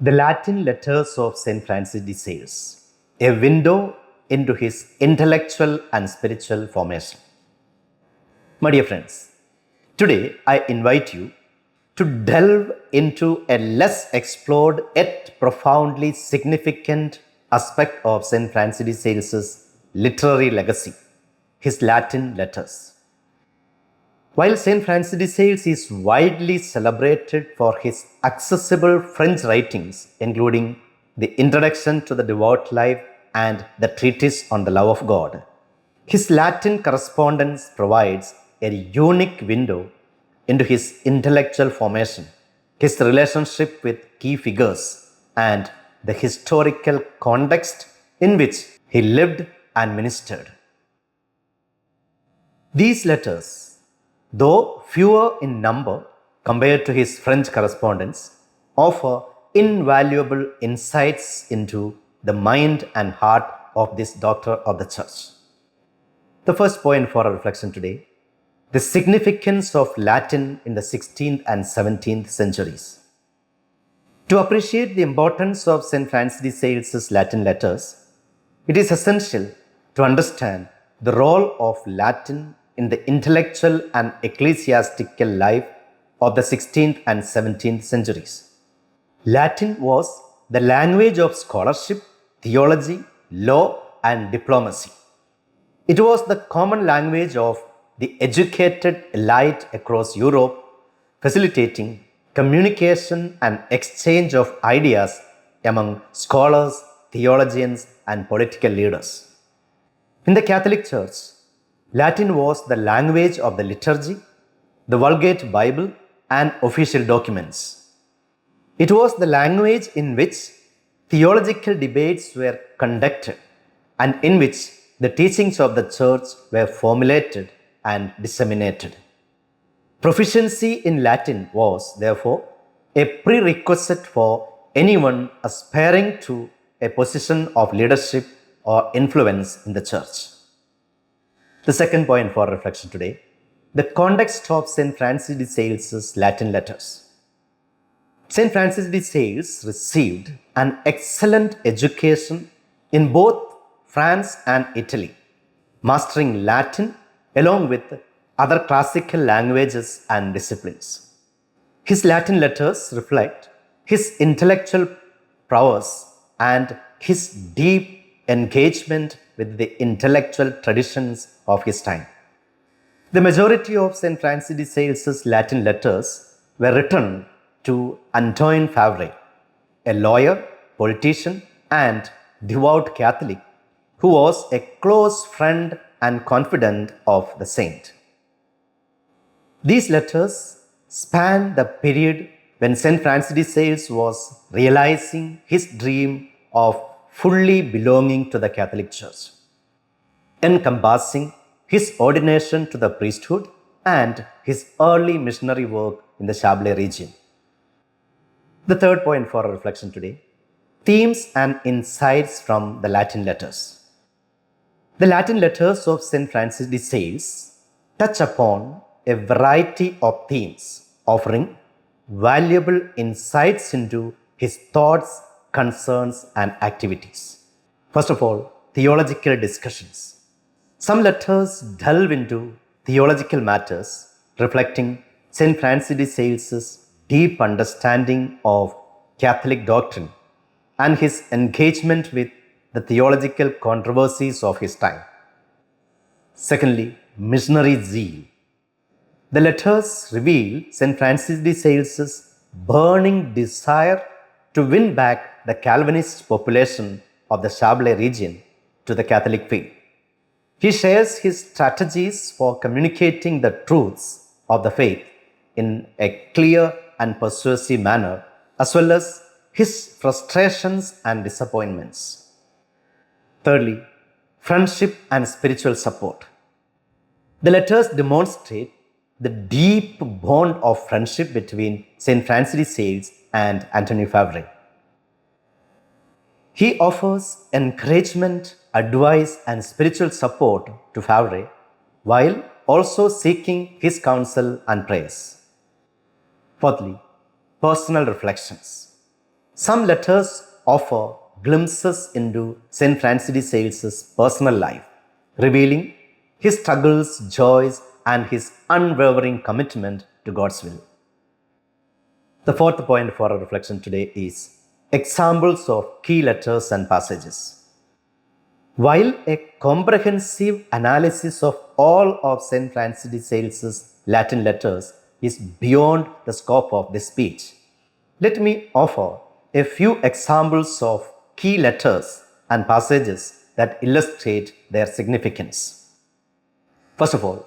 The Latin letters of St. Francis de Sales, a window into his intellectual and spiritual formation. My dear friends, today I invite you to delve into a less explored yet profoundly significant aspect of St. Francis de Sales' literary legacy, his Latin letters. While St. Francis de Sales is widely celebrated for his accessible French writings, including the Introduction to the Devout Life and the Treatise on the Love of God, his Latin correspondence provides a unique window into his intellectual formation, his relationship with key figures, and the historical context in which he lived and ministered. These letters, though fewer in number compared to his French correspondence, offer invaluable insights into the mind and heart of this doctor of the church. The first point for our reflection today: the significance of Latin in the 16th and 17th centuries. To appreciate the importance of St. Francis de Sales' Latin letters, it is essential to understand the role of Latin in the intellectual and ecclesiastical life of the 16th and 17th centuries. Latin was the language of scholarship, theology, law, and diplomacy. It was the common language of the educated elite across Europe, facilitating communication and exchange of ideas among scholars, theologians, and political leaders. In the Catholic Church, Latin was the language of the liturgy, the Vulgate Bible, and official documents. It was the language in which theological debates were conducted and in which the teachings of the Church were formulated and disseminated. Proficiency in Latin was, therefore, a prerequisite for anyone aspiring to a position of leadership or influence in the Church. The second point for reflection today: the context of St. Francis de Sales' Latin letters. St. Francis de Sales received an excellent education in both France and Italy, mastering Latin along with other classical languages and disciplines. His Latin letters reflect his intellectual prowess and his deep engagement with the intellectual traditions of his time. The majority of St. Francis de Sales' Latin letters were written to Antoine Favre, a lawyer, politician, and devout Catholic who was a close friend and confidant of the saint. These letters span the period when St. Francis de Sales was realizing his dream of fully belonging to the Catholic Church, encompassing his ordination to the priesthood and his early missionary work in the Chablais region. The third point for our reflection today: themes and insights from the Latin letters. The Latin letters of St. Francis de Sales touch upon a variety of themes, offering valuable insights into his thoughts, concerns, and activities. First of all, theological discussions. Some letters delve into theological matters, reflecting St. Francis de Sales' deep understanding of Catholic doctrine and his engagement with the theological controversies of his time. Secondly, missionary zeal. The letters reveal St. Francis de Sales' burning desire to win back the Calvinist population of the Chablais region to the Catholic faith. He shares his strategies for communicating the truths of the faith in a clear and persuasive manner, as well as his frustrations and disappointments. Thirdly, friendship and spiritual support. The letters demonstrate the deep bond of friendship between St. Francis de Sales and Antoine Favre. He offers encouragement, advice, and spiritual support to Favre while also seeking his counsel and prayers. Fourthly, personal reflections. Some letters offer glimpses into St. Francis de Sales's personal life, revealing his struggles, joys, and his unwavering commitment to God's will. The fourth point for our reflection today is examples of key letters and passages. While a comprehensive analysis of all of St. Francis de Sales's Latin letters is beyond the scope of this speech, let me offer a few examples of key letters and passages that illustrate their significance. First of all,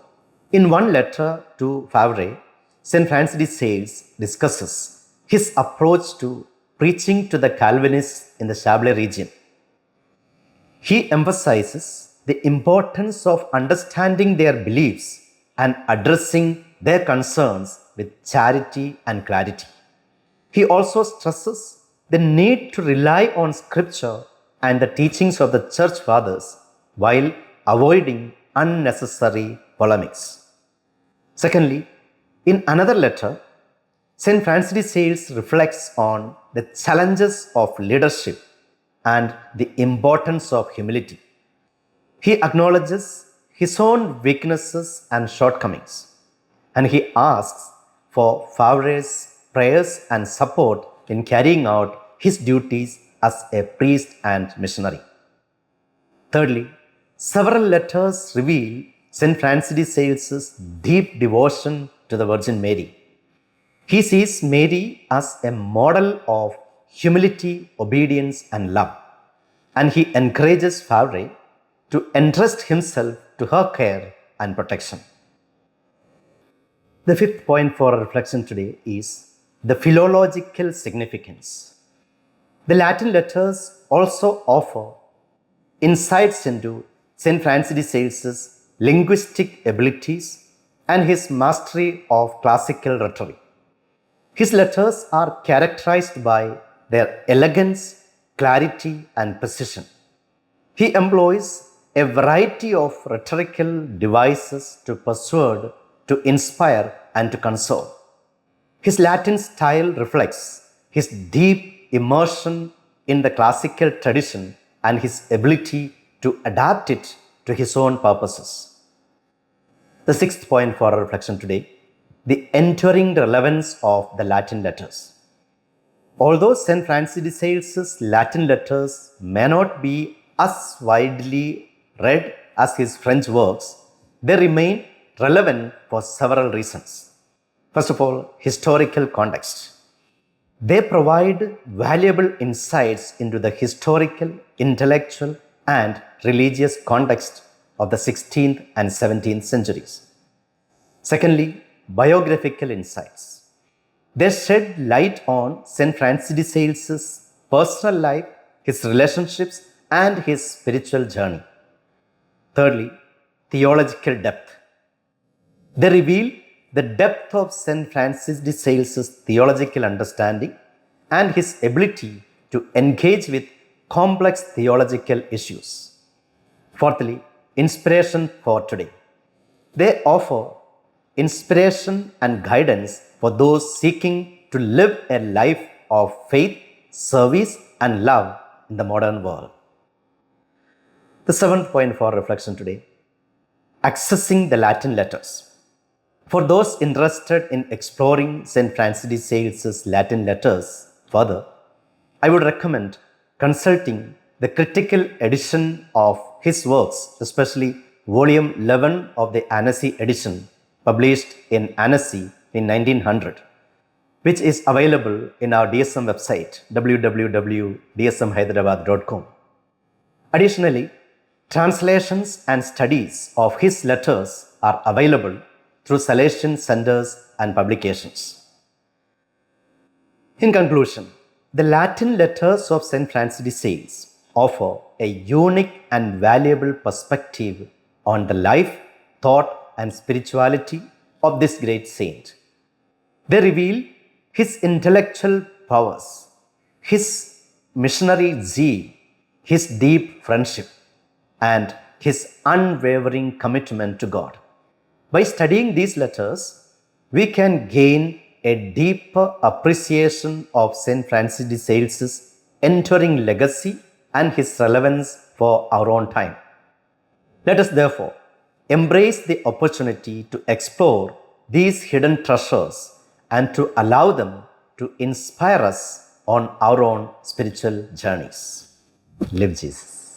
in one letter to Favre, St. Francis de Sales discusses his approach to preaching to the Calvinists in the Chablais region. He emphasizes the importance of understanding their beliefs and addressing their concerns with charity and clarity. He also stresses the need to rely on Scripture and the teachings of the Church Fathers while avoiding unnecessary polemics. Secondly, in another letter, St. Francis de Sales reflects on the challenges of leadership and the importance of humility. He acknowledges his own weaknesses and shortcomings, and he asks for Favre's prayers and support in carrying out his duties as a priest and missionary. Thirdly, several letters reveal St. Francis de Sales's deep devotion to the Virgin Mary. He sees Mary as a model of humility, obedience, and love, and he encourages Favre to entrust himself to her care and protection. The fifth point for our reflection today is the philological significance. The Latin letters also offer insights into St. Francis de Sales's linguistic abilities and his mastery of classical rhetoric. His letters are characterized by their elegance, clarity, and precision. He employs a variety of rhetorical devices to persuade, to inspire, and to console. His Latin style reflects his deep immersion in the classical tradition and his ability to adapt it to his own purposes. The sixth point for our reflection today, the enduring relevance of the Latin letters. Although St. Francis de Sales's Latin letters may not be as widely read as his French works, they remain relevant for several reasons. First of all, historical context. They provide valuable insights into the historical, intellectual, and religious context of the 16th and 17th centuries. Secondly, biographical insights. They shed light on St. Francis de Sales's personal life, his relationships, and his spiritual journey. Thirdly, theological depth. They reveal the depth of St. Francis de Sales's theological understanding and his ability to engage with complex theological issues. Fourthly, inspiration for today. They offer inspiration and guidance for those seeking to live a life of faith, service, and love in the modern world. The seventh point for reflection today, accessing the Latin letters. For those interested in exploring St. Francis de Sales's Latin letters further, I would recommend consulting the critical edition of his works, especially volume 11 of the Annecy edition, published in Annecy in 1900, which is available in our DSM website, www.dsmhyderabad.com. Additionally, translations and studies of his letters are available through Salesian centers and publications. In conclusion, the Latin letters of St. Francis de Sales offer a unique and valuable perspective on the life, thought, and spirituality of this great saint. They reveal his intellectual powers, his missionary zeal, his deep friendship, and his unwavering commitment to God. By studying these letters, we can gain a deeper appreciation of St. Francis de Sales's enduring legacy and his relevance for our own time. Let us therefore embrace the opportunity to explore these hidden treasures and to allow them to inspire us on our own spiritual journeys. Live Jesus.